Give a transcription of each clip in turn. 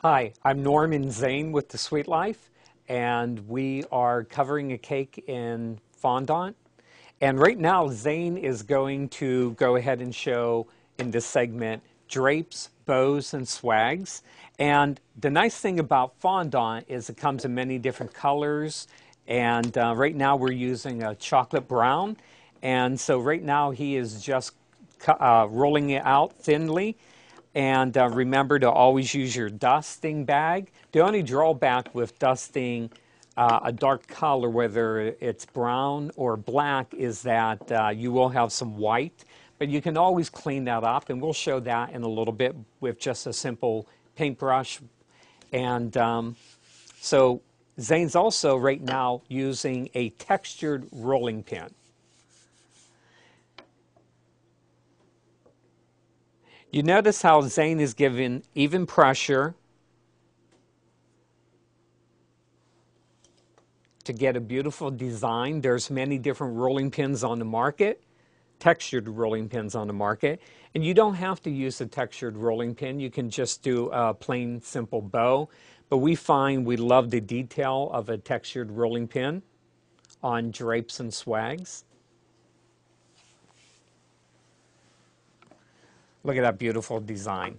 Hi, I'm Norman Zane with The Sweet Life, and we are covering a cake in fondant. And right now, Zane is going to go ahead and show in this segment drapes, bows, and swags. And the nice thing about fondant is it comes in many different colors. And right now we're using a chocolate brown. And so right now he is just rolling it out thinly. And remember to always use your dusting bag. The only drawback with dusting a dark color, whether it's brown or black, is that you will have some white. But you can always clean that up, and we'll show that in a little bit with just a simple paintbrush. And so Zane's also right now using a textured rolling pin. You notice how Zane is giving even pressure to get a beautiful design. There's many different rolling pins on the market, textured rolling pins on the market. And you don't have to use a textured rolling pin. You can just do a plain, simple bow. But we find we love the detail of a textured rolling pin on drapes and swags. Look at that beautiful design.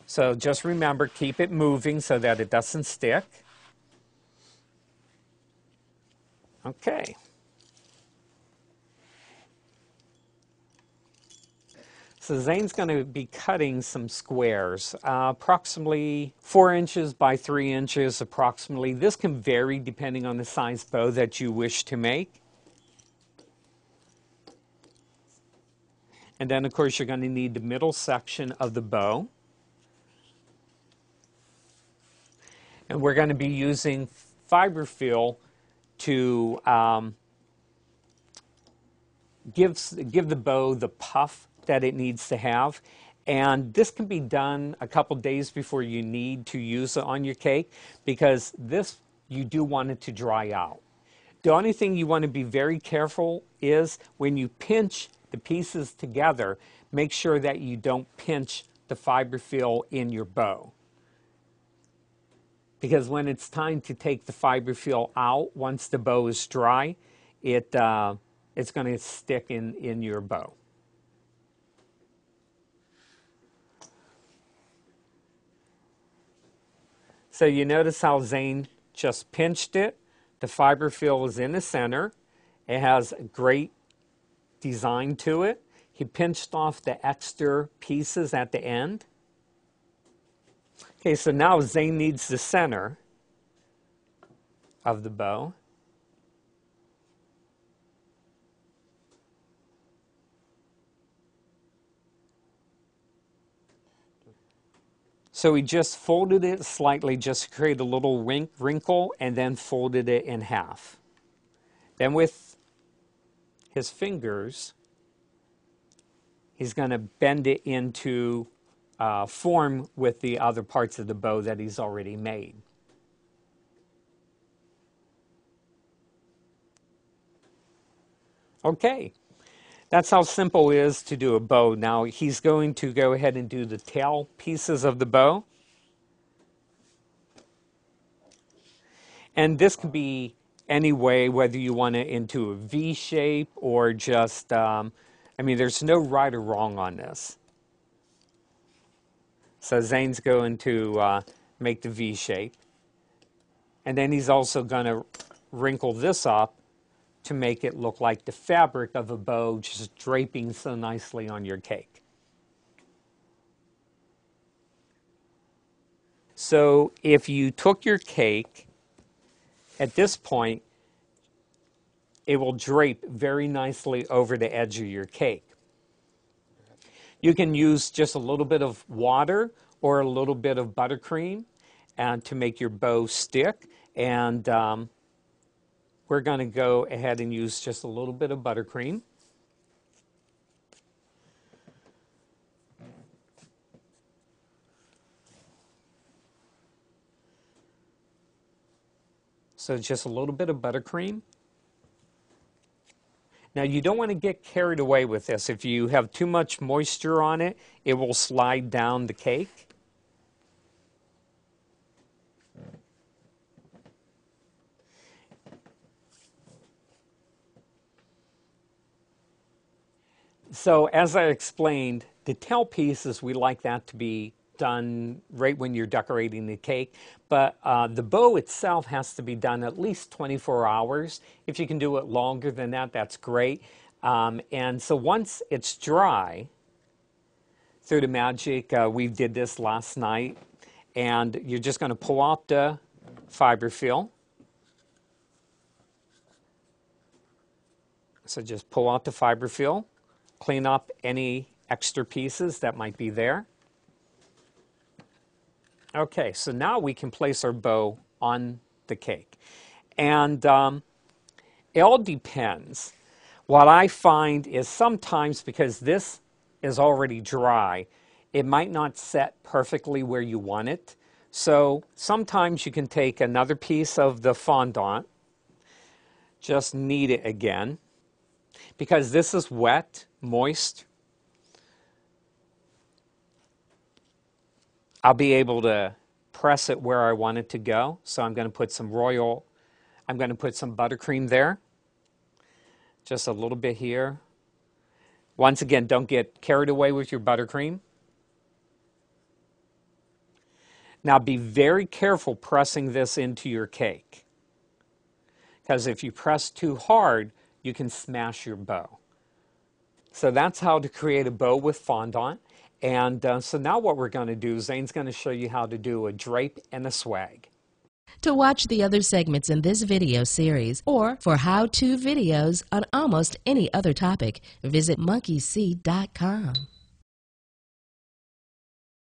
So just remember, keep it moving so that it doesn't stick. Okay. So Zane's going to be cutting some squares, approximately 4 inches by 3 inches approximately. This can vary depending on the size bow that you wish to make. And then, of course, you're going to need the middle section of the bow. And we're going to be using fiberfill to give the bow the puff that it needs to have. And this can be done a couple days before you need to use it on your cake, because this, you do want it to dry out. The only thing you want to be very careful is when you pinch the pieces together, make sure that you don't pinch the fiberfill in your bow. Because when it's time to take the fiberfill out, once the bow is dry, it's going to stick in your bow. So you notice how Zane just pinched it. The fiberfill is in the center. It has a great design to it. He pinched off the extra pieces at the end. Okay, so now Zane needs the center of the bow. So he just folded it slightly just to create a little wrinkle, and then folded it in half. Then with his fingers, he's going to bend it into form with the other parts of the bow that he's already made. Okay, that's how simple it is to do a bow. Now he's going to go ahead and do the tail pieces of the bow. And this can be any way, whether you want it into a V shape or just, I mean, there's no right or wrong on this. So Zane's going to make the V shape. And then he's also going to wrinkle this up to make it look like the fabric of a bow just draping so nicely on your cake. So if you took your cake, at this point, it will drape very nicely over the edge of your cake. You can use just a little bit of water or a little bit of buttercream to make your bow stick. And we're going to go ahead and use just a little bit of buttercream. So just a little bit of buttercream. Now you don't want to get carried away with this. If you have too much moisture on it, it will slide down the cake. So as I explained, the tail pieces, we like that to be done right when you're decorating the cake, but the bow itself has to be done at least 24 hours. If you can do it longer than that, that's great. And so once it's dry, through the magic, we did this last night, and you're just going to pull out the fiber fill. So just pull out the fiber fill, clean up any extra pieces that might be there. Okay, so now we can place our bow on the cake. And it all depends. What I find is sometimes, because this is already dry, it might not set perfectly where you want it. So sometimes you can take another piece of the fondant, just knead it again. Because this is wet, moist, I'll be able to press it where I want it to go. So I'm going to put some buttercream there. Just a little bit here. Once again, don't get carried away with your buttercream. Now be very careful pressing this into your cake, because if you press too hard, you can smash your bow. So that's how to create a bow with fondant. And so now what we're going to do, Zane's going to show you how to do a drape and a swag. To watch the other segments in this video series, or for how-to videos on almost any other topic, visit monkeyseed.com.